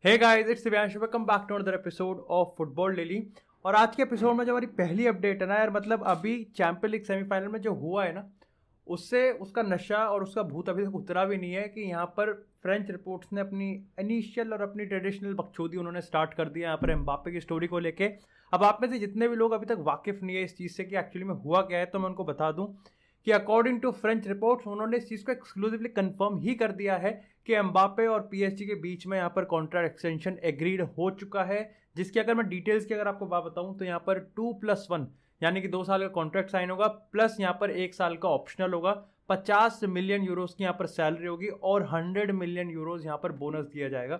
Hey guys, it's Divyansh, welcome back to another episode of football daily. और आज के episode में जो हमारी पहली अपडेट है ना यार, मतलब अभी चैंपियन लीग सेमीफाइनल में जो हुआ है ना, उससे उसका नशा और उसका भूत अभी तक उतरा भी नहीं है कि यहाँ पर फ्रेंच रिपोर्ट्स ने अपनी इनिशियल और अपनी ट्रेडिशनल बकचोदी उन्होंने स्टार्ट कर दिया यहाँ पर एम्बापे की स्टोरी को लेके। अब आप में से जितने भी लोग अभी तक वाकिफ नहीं है इस चीज़ से कि एक्चुअली में हुआ क्या है, तो मैं उनको बता दूं कि अकॉर्डिंग टू फ्रेंच रिपोर्ट्स उन्होंने इस चीज़ को एक्सक्लूसिवली कंफर्म ही कर दिया है कि एम्बापे और पीएसजी के बीच में यहाँ पर कॉन्ट्रैक्ट एक्सटेंशन एग्रीड हो चुका है। जिसकी अगर मैं डिटेल्स की अगर आपको बात बताऊं तो यहाँ पर 2+1 यानी कि 2 साल का कॉन्ट्रैक्ट साइन होगा, प्लस यहाँ पर 1 साल का ऑप्शनल होगा। 50 मिलियन यूरोज की यहाँ पर सैलरी होगी और 100 मिलियन यूरोज यहाँ पर बोनस दिया जाएगा।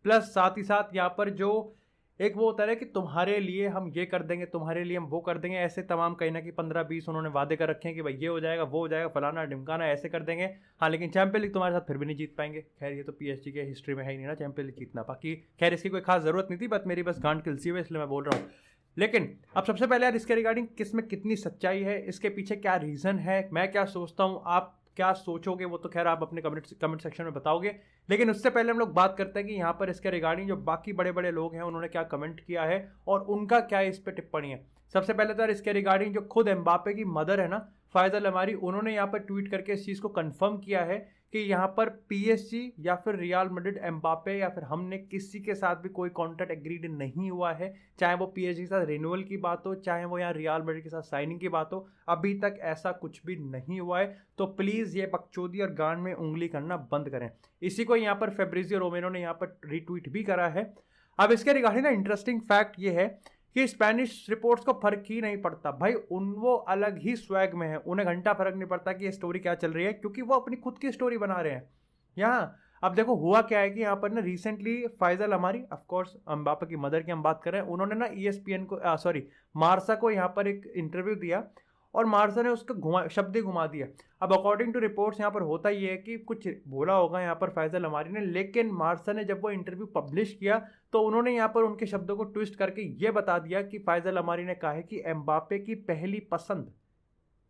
प्लस साथ ही साथ यहाँ पर जो एक वो होता है कि तुम्हारे लिए हम ये कर देंगे, तुम्हारे लिए हम वो कर देंगे, ऐसे तमाम कहीं ना कहीं 15-20 उन्होंने वादे कर रखे हैं कि भाई ये हो जाएगा, वो हो जाएगा, फलाना ढिमकाना, ऐसे कर देंगे। हाँ, लेकिन चैंपियन लीग तुम्हारे साथ फिर भी नहीं जीत पाएंगे। खैर, ये तो पीएसजी के हिस्ट्री में है ही नहीं ना चैंपियन लीग जीतना। बाकी खैर इसकी कोई खास जरूरत नहीं थी, बट मेरी बस गांड किलसी हुई इसलिए मैं बोल रहा हूँ। लेकिन अब सबसे पहले यार इसके रिगार्डिंग किस में कितनी सच्चाई है, इसके पीछे क्या रीजन है, मैं क्या सोचता हूँ, आप क्या सोचोगे, वो तो खैर आप अपने कमेंट सेक्शन में बताओगे। लेकिन उससे पहले हम लोग बात करते हैं कि यहाँ पर इसके रिगार्डिंग जो बाकी बड़े बड़े लोग हैं उन्होंने क्या कमेंट किया है और उनका क्या इस पर टिप्पणी है। सबसे पहले तो यार इसके रिगार्डिंग जो खुद एम्बापे की मदर है ना, फायदा लमारी, उन्होंने यहाँ पर ट्वीट करके इस चीज़ को कंफर्म किया है कि यहाँ पर पीएसजी या फिर रियल मैड्रिड एम्बापे या फिर हमने किसी के साथ भी कोई कॉन्ट्रैक्ट एग्रीड नहीं हुआ है। चाहे वो पीएसजी के साथ रिन्यूअल की बात हो, चाहे वो यहाँ रियल मैड्रिड के साथ साइनिंग की बात हो, अभी तक ऐसा कुछ भी नहीं हुआ है। तो प्लीज़ ये बकचोदी और गांड में उंगली करना बंद करें। इसी को यहाँ पर फेब्रिजियो रोमेनो ने यहाँ पर रीट्वीट भी करा है। अब इसके रिगार्डिंग ना इंटरेस्टिंग फैक्ट ये है कि स्पेनिश रिपोर्ट्स को फर्क ही नहीं पड़ता भाई, वो अलग ही स्वैग में है, उन्हें घंटा फर्क नहीं पड़ता कि ये स्टोरी क्या चल रही है, क्योंकि वो अपनी खुद की स्टोरी बना रहे हैं यहाँ। अब देखो हुआ क्या है कि यहाँ पर ना रिसेंटली फाइजल हमारी, ऑफ कोर्स एम्बापे की मदर की हम बात कर रहे हैं, उन्होंने ना ईएसपीएन को सॉरी मार्सा को यहाँ पर एक इंटरव्यू दिया और मार्सा ने उसका शब्द ही घुमा दिया। अब अकॉर्डिंग टू रिपोर्ट्स यहाँ पर होता ये है कि कुछ बोला होगा यहाँ पर फैजल हमारी ने, लेकिन मार्सा ने जब वो इंटरव्यू पब्लिश किया तो उन्होंने यहाँ पर उनके शब्दों को ट्विस्ट करके ये बता दिया कि फैजल हमारी ने कहा है कि एम्बापे की पहली पसंद,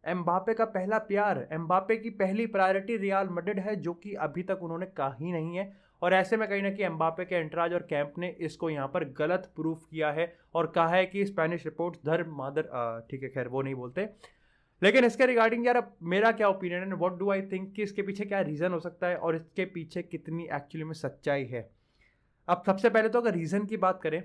एम्बापे का पहला प्यार, एम्बापे की पहली प्रायोरिटी रियल मैड्रिड है, जो कि अभी तक उन्होंने कहा ही नहीं है। और ऐसे में कहीं ना कहीं एम्बापे के एंटराज और कैंप ने इसको यहाँ पर गलत प्रूफ किया है और कहा है कि स्पेनिश रिपोर्ट्स धर्म मादर, ठीक है खैर वो नहीं बोलते। लेकिन इसके रिगार्डिंग यार अब मेरा क्या ओपिनियन है, व्हाट डू आई थिंक कि इसके पीछे क्या रीज़न हो सकता है और इसके पीछे कितनी एक्चुअली में सच्चाई है। अब सबसे पहले तो अगर रीज़न की बात करें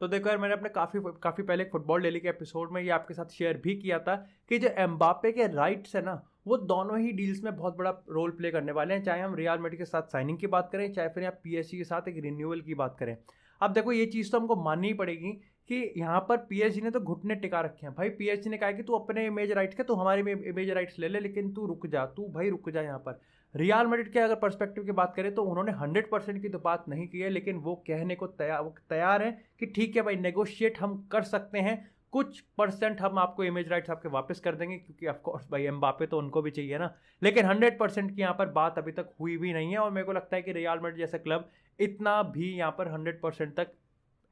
तो देखो यार, मैंने अपने काफ़ी पहले एक फुटबॉल डेली के एपिसोड में ये आपके साथ शेयर भी किया था कि जो एम्बापे के राइट्स है ना, वो दोनों ही डील्स में बहुत बड़ा रोल प्ले करने वाले हैं, चाहे हम रियल मैड्रिड के साथ साइनिंग की बात करें, चाहे फिर यहाँ पीएसजी के साथ एक रिन्यूअल की बात करें। अब देखो ये चीज़ तो हमको माननी ही पड़ेगी कि यहाँ पर पीएसजी ने तो घुटने टिका रखे हैं भाई। पीएसजी ने कहा कि तू अपने इमेज राइट्स के, तू हमारे इमेज राइट्स ले ले, लेकिन तू रुक जा, तू भाई रुक जा। यहाँ पर रियल मैड्रिड के अगर पर्सपेक्टिव की बात करें तो उन्होंने 100% की तो बात नहीं की है, लेकिन वो कहने को तैयार है कि ठीक है भाई, नेगोशिएट हम कर सकते हैं, कुछ परसेंट हम आपको इमेज राइट्स आपके वापस कर देंगे, क्योंकि ऑफकोर्स भाई एम्बापे तो उनको भी चाहिए ना। लेकिन 100% की यहाँ पर बात अभी तक हुई भी नहीं है और मेरे को लगता है कि रियल मैड्रिड जैसा क्लब इतना भी यहाँ पर 100% तक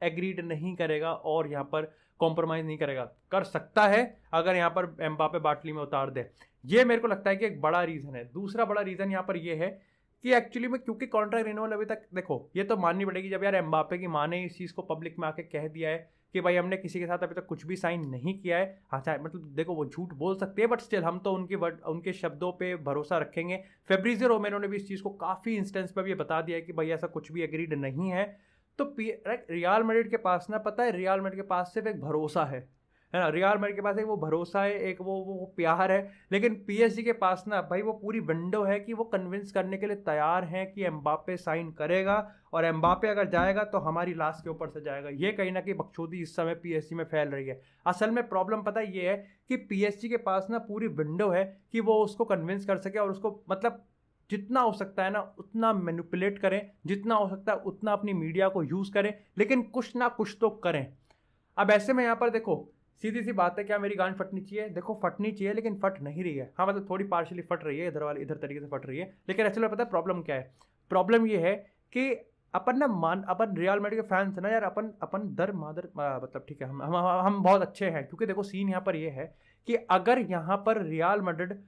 एग्रीड नहीं करेगा और यहाँ पर कॉम्प्रोमाइज़ नहीं करेगा। कर सकता है अगर यहाँ पर एम्बापे बाटली में उतार दे, ये मेरे को लगता है कि एक बड़ा रीज़न है। दूसरा बड़ा रीज़न यहाँ पर ये है कि एक्चुअली में क्योंकि कॉन्ट्रैक्ट रिन्यूअल अभी तक, देखो ये तो माननी पड़ेगी, जब यार एम्बापे की माँ ने इस चीज़ को पब्लिक में आके कह दिया है कि भाई हमने किसी के साथ अभी तक कुछ भी साइन नहीं किया है। हाँ चाहे मतलब देखो वो झूठ बोल सकते हैं, बट स्टिल हम तो उनके शब्दों पे भरोसा रखेंगे। फेब्रिजियो रोमेनो ने भी इस चीज़ को काफ़ी इंस्टेंस पर भी बता दिया है कि भाई ऐसा कुछ भी एग्रीड नहीं है। तो रियल मैड्रिड के पास ना, पता है रियल मैड्रिड के पास सिर्फ एक भरोसा है ना, रियल मैड्रिड के पास एक वो भरोसा है, एक वो प्यार है। लेकिन पीएसजी के पास ना भाई वो पूरी विंडो है कि वो कन्विंस करने के लिए तैयार हैं कि एम्बापे साइन करेगा और एम्बापे अगर जाएगा तो हमारी लाश के ऊपर से जाएगा। ये कहीं ना कहीं बकचोदी इस समय पीएसजी में फैल रही है। असल में प्रॉब्लम पता ये है कि पीएसजी के पास ना पूरी विंडो है कि वो उसको कन्विंस कर सके और उसको मतलब जितना हो सकता है ना उतना मैनिपुलेट करें, जितना हो सकता है उतना अपनी मीडिया को यूज़ करें, लेकिन कुछ ना कुछ तो करें। अब ऐसे में यहाँ पर देखो सीधी सी बात है, क्या मेरी गांड फटनी चाहिए? देखो फटनी चाहिए, लेकिन फट नहीं रही है। हाँ मतलब थोड़ी पार्शियली फट रही है, इधर तरीके से फट रही है, लेकिन एक्चुअली में पता है प्रॉब्लम क्या है? प्रॉब्लम ये है कि अपन रियल मैड्रिड के फैंस है ना यार, अपन दर मादर मतलब ठीक है, हम बहुत अच्छे हैं, क्योंकि देखो सीन यहाँ पर ये है कि अगर यहाँ पर रियल मैड्रिड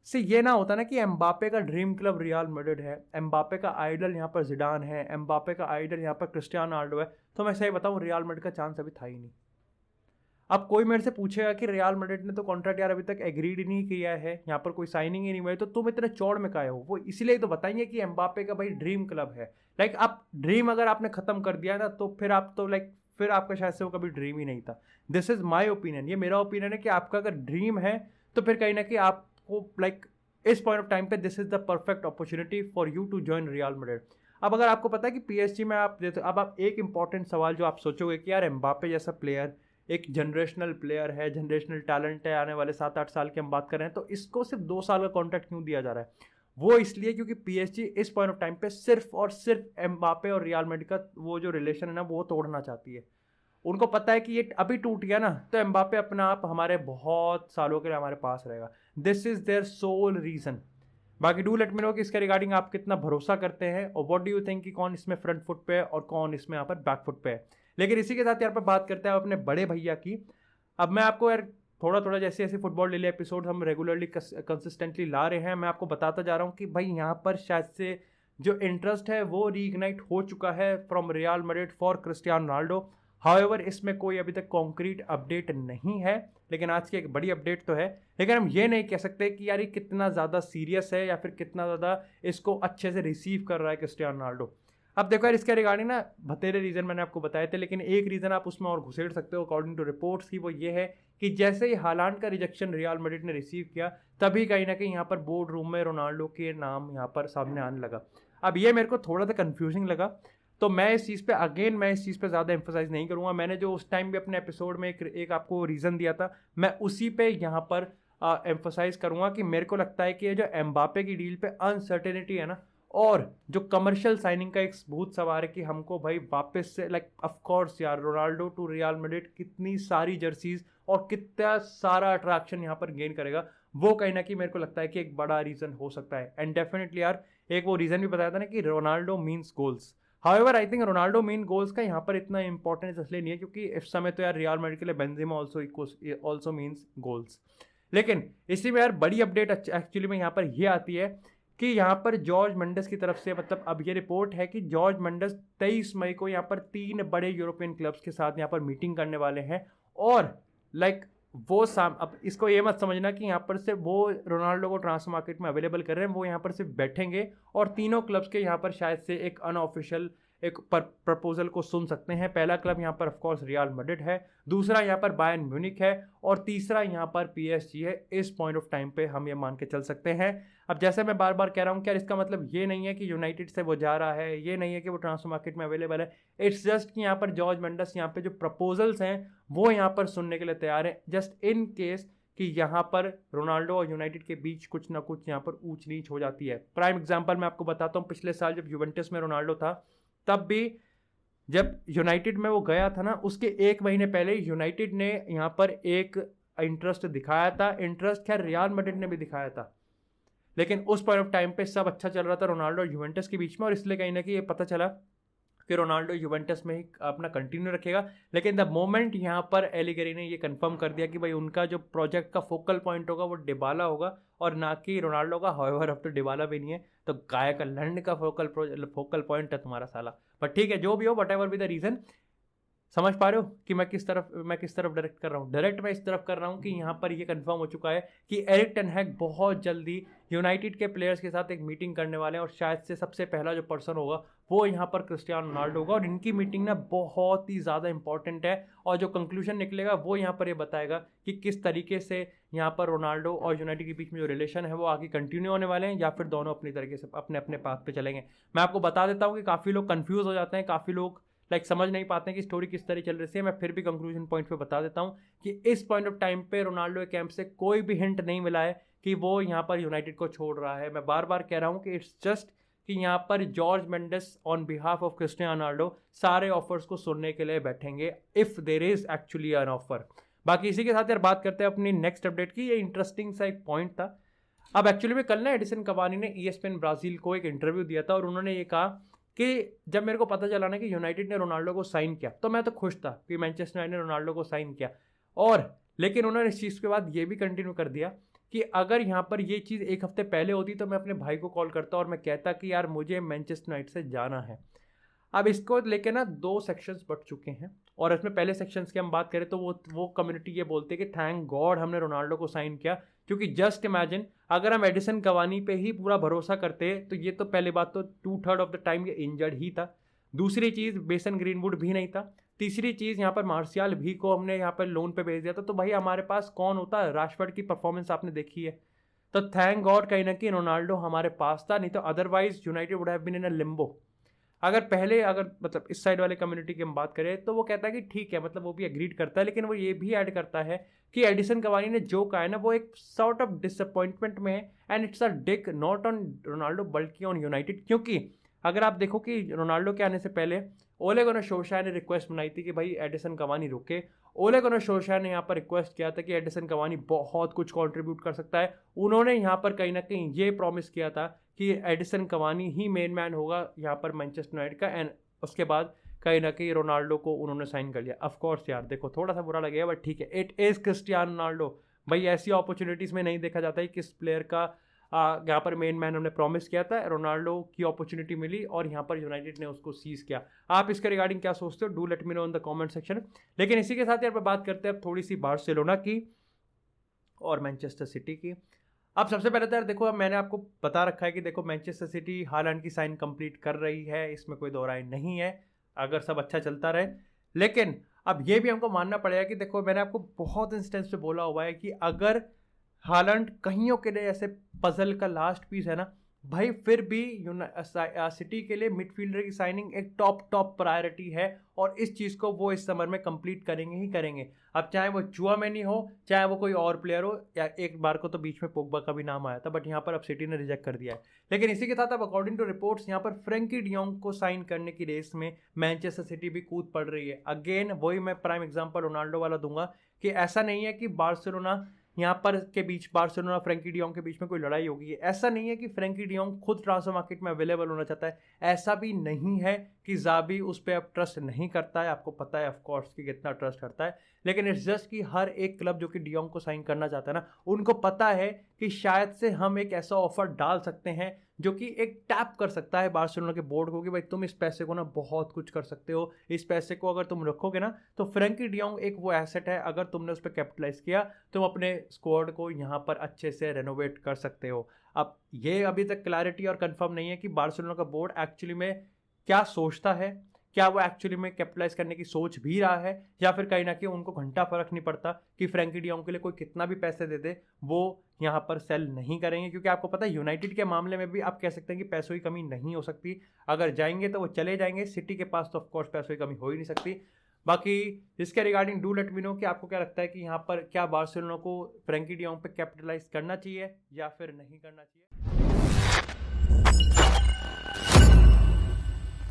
से ये ना होता ना कि एम्बापे का ड्रीम क्लब रियल मैड्रिड है, एम्बापे का आइडल यहाँ पर जिडान है, एम्बापे का आइडल यहाँ पर क्रिस्टियानो रोनाल्डो है, तो मैं सही बताऊँ रियल मैड्रिड का चांस अभी था ही नहीं। अब कोई मेरे से पूछेगा कि रियल मैड्रिड ने तो कॉन्ट्रैक्ट यार अभी तक एग्रीड ही नहीं किया है, यहाँ पर कोई साइनिंग ही नहीं हुई, तो तुम इतने चौड़ में काहे हो? वो इसीलिए तो बताएंगे कि एम्बापे का भाई ड्रीम क्लब है। लाइक आप ड्रीम अगर आपने खत्म कर दिया ना तो फिर आप तो लाइक फिर आपका शायद से वो कभी ड्रीम ही नहीं था। दिस इज माई ओपिनियन, ये मेरा ओपिनियन है कि आपका अगर ड्रीम है तो फिर कहीं ना कहीं आपको लाइक इस पॉइंट ऑफ टाइम पे this is the perfect opportunity for you to join Real Madrid. अब अगर आपको पता है कि पीएसजी में आप अब आप एक इंपॉर्टेंट सवाल जो आप सोचोगे कि यार एम्बापे जैसा प्लेयर एक जनरेशनल प्लेयर है, जनरेशनल टैलेंट है, आने वाले 7-8 साल की हम बात कर रहे हैं, तो इसको सिर्फ 2 साल का कॉन्ट्रैक्ट क्यों दिया जा रहा है? वो इसलिए क्योंकि पीएसजी इस पॉइंट ऑफ टाइम पे सिर्फ और सिर्फ एम्बापे और रियल मैड्रिड का वो जो रिलेशन है ना वो तोड़ना चाहती है। उनको पता है कि ये अभी टूट गया ना तो एम्बापे अपना आप हमारे बहुत सालों के लिए हमारे पास रहेगा। This is their sole reason. बाकी डू लेट मी नो कि इसके रिगार्डिंग आप कितना भरोसा करते हैं और व्हाट डू यू थिंक कि कौन इसमें फ्रंट फुट पे है और कौन इसमें यहाँ पर बैक फुट पे है। लेकिन इसी के साथ यहाँ पर बात करते हैं अपने बड़े भैया की। अब मैं आपको यार थोड़ा थोड़ा जैसे जैसे फुटबॉल डेली एपिसोड हम रेगुलरली कंसिस्टेंटली ला रहे हैं, मैं आपको बताता जा रहा हूँ कि भाई यहाँ पर शायद से जो इंटरेस्ट है वो रीइग्नाइट हो चुका है from real Madrid for Cristiano Ronaldo. However इसमें कोई अभी तक कॉन्क्रीट अपडेट नहीं है, लेकिन आज की एक बड़ी अपडेट तो है। लेकिन हम ये नहीं कह सकते कि यार ये कितना ज़्यादा सीरियस है या फिर कितना ज़्यादा इसको अच्छे से रिसीव कर रहा है क्रिस्टियानो रोनाल्डो। अब देखो यार इसके रिगार्डिंग ना बतेरे रीज़न मैंने आपको बताए थे, लेकिन एक रीज़न आप उसमें और घुसेड़ सकते हो अकॉर्डिंग टू रिपोर्ट्स की, वो ये है कि जैसे ही हालांड का रिजेक्शन रियल मैड्रिड ने रिसीव किया तभी कहीं ना कहीं यहाँ पर बोर्ड रूम में रोनाल्डो के नाम यहाँ पर सामने आने लगा। अब ये मेरे को थोड़ा सा कन्फ्यूजिंग लगा, तो मैं इस चीज़ पे मैं इस चीज़ पे ज़्यादा एम्फोसाइज नहीं करूँगा। मैंने जो उस टाइम भी अपने एपिसोड में एक आपको रीज़न दिया था, मैं उसी पे यहाँ पर एम्फोसाइज करूँगा कि मेरे को लगता है कि ये जो एम्बापे की डील पे अनसर्टेनिटी है ना, और जो कमर्शियल साइनिंग का एक बहुत सवाल है कि हमको भाई वापस से लाइक ऑफ कोर्स यार रोनाल्डो टू रियल मैड्रिड कितनी सारी जर्सीज और कितना सारा अट्रैक्शन यहाँ पर गेन करेगा, वो कहीं ना कहीं मेरे को लगता है कि एक बड़ा रीज़न हो सकता है। एंड डेफिनेटली यार एक वो रीज़न भी बताया था ना कि Ronaldo means goals. However I think Ronaldo mean goals का यहाँ पर इतना इंपॉर्टेंस इसलिए नहीं है क्योंकि इस समय तो यार रियल मैड्रिड के लिए बेंजेमा ऑल्सो मीन्स गोल्स। लेकिन इसी में यार बड़ी अपडेट एक्चुअली में यहाँ पर ये आती है कि यहाँ पर जॉर्ज मेंडेस की तरफ से मतलब अब ये रिपोर्ट है कि जॉर्ज मेंडेस 23 मई को यहाँ पर 3 बड़े यूरोपियन क्लब्स के साथ यहाँ पर मीटिंग करने वाले हैं। और लाइक वो अब इसको ये मत समझना कि यहाँ पर से वो रोनाल्डो को ट्रांसफर मार्केट में अवेलेबल कर रहे हैं, वो यहाँ पर सिर्फ बैठेंगे और तीनों क्लब्स के यहाँ पर शायद से एक अनऑफिशियल एक प्रपोजल को सुन सकते हैं। पहला क्लब यहाँ पर ऑफकोर्स रियल मैड्रिड है, दूसरा यहाँ पर बायर्न म्यूनिख है और तीसरा यहाँ पर पीएसजी है। इस पॉइंट ऑफ टाइम पे हम ये मान के चल सकते हैं। अब जैसे मैं बार बार कह रहा हूँ क्या इसका मतलब ये नहीं है कि यूनाइटेड से वो जा रहा है, ये नहीं है कि वो ट्रांसफर मार्केट में अवेलेबल है। इट्स जस्ट कि यहाँ पर जॉर्ज मेंडेस यहाँ पे जो प्रपोजल्स हैं वो यहाँ पर सुनने के लिए तैयार है, जस्ट इन केस कि यहाँ पर रोनाल्डो और यूनाइटेड के बीच कुछ ना कुछ यहाँ पर ऊंच नीच हो जाती है। प्राइम एग्जांपल मैं आपको बताता हूँ, पिछले साल जब यूवेंटस में रोनाल्डो था तब भी जब यूनाइटेड में वो गया था ना उसके 1 महीने पहले यूनाइटेड ने यहाँ पर एक इंटरेस्ट दिखाया था। इंटरेस्ट खैर रियल मैड्रिड ने भी दिखाया था, लेकिन उस पॉइंट ऑफ टाइम पे सब अच्छा चल रहा था रोनाल्डो और यूवेंटस के बीच में, और इसलिए कहीं ना कहीं ये पता चला कि रोनाल्डो यूवेंटस में ही अपना कंटिन्यू रखेगा। लेकिन द मोमेंट यहाँ पर एलिगरी ने ये कंफर्म कर दिया कि भाई उनका जो प्रोजेक्ट का फोकल पॉइंट होगा वो डिबाला होगा और ना कि रोनाल्डो का। हाउएवर अब तो डिबाला भी नहीं है, तो गाय का लंड का फोकल पॉइंट है तुम्हारा साला। बट ठीक है, जो भी हो, whatever be the reason, समझ पा रहे हो कि मैं किस तरफ डायरेक्ट कर रहा हूँ। डायरेक्ट मैं इस तरफ कर रहा हूँ कि यहाँ पर ये कंफर्म हो चुका है कि एरिक टेन हैग बहुत जल्दी यूनाइटेड के प्लेयर्स के साथ एक मीटिंग करने वाले हैं और शायद से सबसे पहला जो पर्सन होगा वो यहाँ पर क्रिस्टियानो रोनाल्डो होगा। और इनकी मीटिंग ना बहुत ही ज़्यादा इंपॉर्टेंट है और जो कंक्लूजन निकलेगा वो यहाँ पर ये बताएगा कि किस तरीके से यहाँ पर रोनाल्डो और यूनाइटेड के बीच में जो रिलेशन है वो आगे कंटिन्यू होने वाले हैं या फिर दोनों अपनी तरीके से अपने अपने पाथ पे चलेंगे। मैं आपको बता देता हूँ कि काफ़ी लोग कन्फ्यूज़ हो जाते हैं, काफ़ी लोग समझ नहीं पाते हैं कि स्टोरी किस तरह चल रही है। मैं फिर भी कंक्लूजन पॉइंट पे बता देता हूँ कि इस पॉइंट ऑफ टाइम पे रोनाल्डो के कैंप से कोई भी हिंट नहीं मिला है कि वो यहाँ पर यूनाइटेड को छोड़ रहा है। मैं बार बार कह रहा हूँ कि इट्स जस्ट कि यहाँ पर George Mendes on behalf of Cristiano Ronaldo सारे ऑफर्स को सुनने के लिए बैठेंगे if there is actually an offer. बाकी इसी के साथ यार बात करते हैं अपनी नेक्स्ट अपडेट की। ये इंटरेस्टिंग सा एक पॉइंट था। अब एक्चुअली में कल ना एडिसन कवानी ने ESPN ब्राज़ील को एक इंटरव्यू दिया था और उन्होंने ये कहा कि जब मेरे को पता चला ना कि यूनाइटेड ने रोनाल्डो को साइन किया तो मैं तो खुश था कि मैनचेस्टर यूनाइटेड ने रोनाल्डो को साइन किया, और लेकिन उन्होंने इस चीज़ के बाद ये भी कंटिन्यू कर दिया कि अगर यहाँ पर ये चीज़ एक हफ्ते पहले होती तो मैं अपने भाई को कॉल करता और मैं कहता कि यार मुझे मैनचेस्टर यूनाइटेड से जाना है। अब इसको लेके ना 2 सेक्शंस बट चुके हैं, और इसमें पहले सेक्शंस की हम बात करें तो वो कम्युनिटी ये बोलते हैं कि थैंक गॉड हमने रोनाल्डो को साइन किया, क्योंकि जस्ट इमेजिन अगर हम एडिसन कवानी पे ही पूरा भरोसा करते तो ये तो पहली बात तो 2/3 ऑफ द टाइम ये इंजर्ड ही था। दूसरी चीज़ मेसन ग्रीनवुड भी नहीं था। तीसरी चीज़ यहाँ पर मार्शियल भी को हमने यहाँ पर लोन पे भेज दिया था, तो भाई हमारे पास कौन होता है? राशफोर्ड की परफॉर्मेंस आपने देखी है। तो थैंक गॉड कहीं ना कहीं रोनाल्डो हमारे पास था, नहीं तो otherwise United would have been in a limbo. अगर मतलब इस साइड वाले कम्युनिटी की हम बात करें तो वो कहता है कि ठीक है, मतलब वो भी एग्रीड करता है, लेकिन वो ये भी ऐड करता है कि एडिसन कवानी ने जो कहा है ना वो एक सॉर्ट ऑफ डिसअपॉइंटमेंट में है, and it's a Dick not on Ronaldo बल्कि ऑन यूनाइटेड। क्योंकि अगर आप देखो कि रोनाल्डो के आने से पहले ओले गुनर सोल्शायर ने रिक्वेस्ट बनाई थी कि भाई एडिसन कवानी रुके। ओले गुनर सोल्शायर ने यहाँ पर रिक्वेस्ट किया था कि एडिसन कवानी बहुत कुछ कंट्रीब्यूट कर सकता है। उन्होंने यहाँ पर कहीं ना कहीं ये प्रॉमिस किया था कि एडिसन कवानी ही मेन मैन होगा यहाँ पर मैनचेस्टर यूनाइटेड का, एंड उसके बाद कहीं ना कहीं रोनाल्डो को उन्होंने साइन कर लिया। ऑफ कोर्स यार देखो थोड़ा सा बुरा लगेगा, बट ठीक है, इट इज़ क्रिस्टियानो रोनाल्डो। भाई ऐसी अपॉर्चुनिटीज़ में नहीं देखा जाता है किस प्लेयर का यहाँ पर मेन मैन हमने प्रॉमिस किया था, रोनाल्डो की अपॉर्चुनिटी मिली और यहाँ पर यूनाइटेड ने उसको सीज किया। आप इसके रिगार्डिंग क्या सोचते हो? Do let me no in the comment section. लेकिन इसी के साथ यार बात करते हैं अब थोड़ी सी बार्सिलोना की और मैनचेस्टर सिटी की। अब सबसे पहले तो यार देखो, अब मैंने आपको बता रखा है कि देखो मैनचेस्टर सिटी हालांड की साइन कंप्लीट कर रही है, इसमें कोई दो राय नहीं है, अगर सब अच्छा चलता रहे। लेकिन अब ये भी हमको मानना पड़ेगा कि देखो मैंने आपको बहुत इंस्टेंस पे बोला हुआ है कि अगर हालांड कहीं के लिए ऐसे पजल का लास्ट पीस है ना भाई, फिर भी सिटी के लिए मिडफील्डर की साइनिंग एक टॉप प्रायोरिटी है, और इस चीज़ को वो इस समर में कंप्लीट करेंगे ही करेंगे। अब चाहे वो चुआमेनी हो, चाहे वो कोई और प्लेयर हो, या एक बार को तो बीच में पोग्बा का भी नाम आया था, बट यहाँ पर अब सिटी ने रिजेक्ट कर दिया है। लेकिन इसी के साथ अब अकॉर्डिंग टू रिपोर्ट्स यहाँ पर फ्रेंकी डियोंग को साइन करने की रेस में मैनचेस्टर सिटी भी कूद पड़ रही है। अगेन वही मैं प्राइम एग्जाम्पल रोनाल्डो वाला दूंगा कि ऐसा नहीं है कि बार्सिलोना यहाँ पर के बीच बार्सिलोना फ्रेंकी डियोंग के बीच में कोई लड़ाई होगी। ऐसा नहीं है कि फ्रेंकी डियोंग खुद ट्रांसफर मार्केट में अवेलेबल होना चाहता है। ऐसा भी नहीं है कि ज़ाबी उस पर अब ट्रस्ट नहीं करता है, आपको पता है ऑफ कोर्स कि कितना ट्रस्ट करता है। लेकिन इट्स जस्ट कि हर एक क्लब जो कि डियोंग को साइन करना चाहता है ना, उनको पता है कि शायद से हम एक ऐसा ऑफर डाल सकते हैं जो कि एक टैप कर सकता है बार्सिलोना के बोर्ड को कि भाई तुम इस पैसे को ना बहुत कुछ कर सकते हो, इस पैसे को अगर तुम रखोगे ना तो फ्रेंकी डियोंग एक वो एसेट है, अगर तुमने उस पर कैपिटलाइज किया तुम अपने स्क्वाड को यहाँ पर अच्छे से रेनोवेट कर सकते हो। अब ये अभी तक क्लैरिटी और कंफर्म नहीं है कि बार्सिलोना का बोर्ड एक्चुअली में क्या सोचता है, क्या वो एक्चुअली में कैपिटलाइज करने की सोच भी रहा है, या फिर कहीं ना कहीं उनको घंटा फर्क नहीं पड़ता कि फ्रेंकी डियोंग के लिए कोई कितना भी पैसे दे दे वो यहाँ पर सेल नहीं करेंगे। क्योंकि आपको पता है यूनाइटेड के मामले में भी आप कह सकते हैं कि पैसों की कमी नहीं हो सकती, अगर जाएंगे तो वो चले जाएंगे। सिटी के पास तो ऑफकोर्स पैसों की कमी हो ही नहीं सकती। बाकी इसके regarding do let me know कि आपको क्या लगता है कि यहाँ पर क्या बार्सिलोना को फ्रेंकी डियोंग पे कैपिटलाइज करना चाहिए या फिर नहीं करना चाहिए।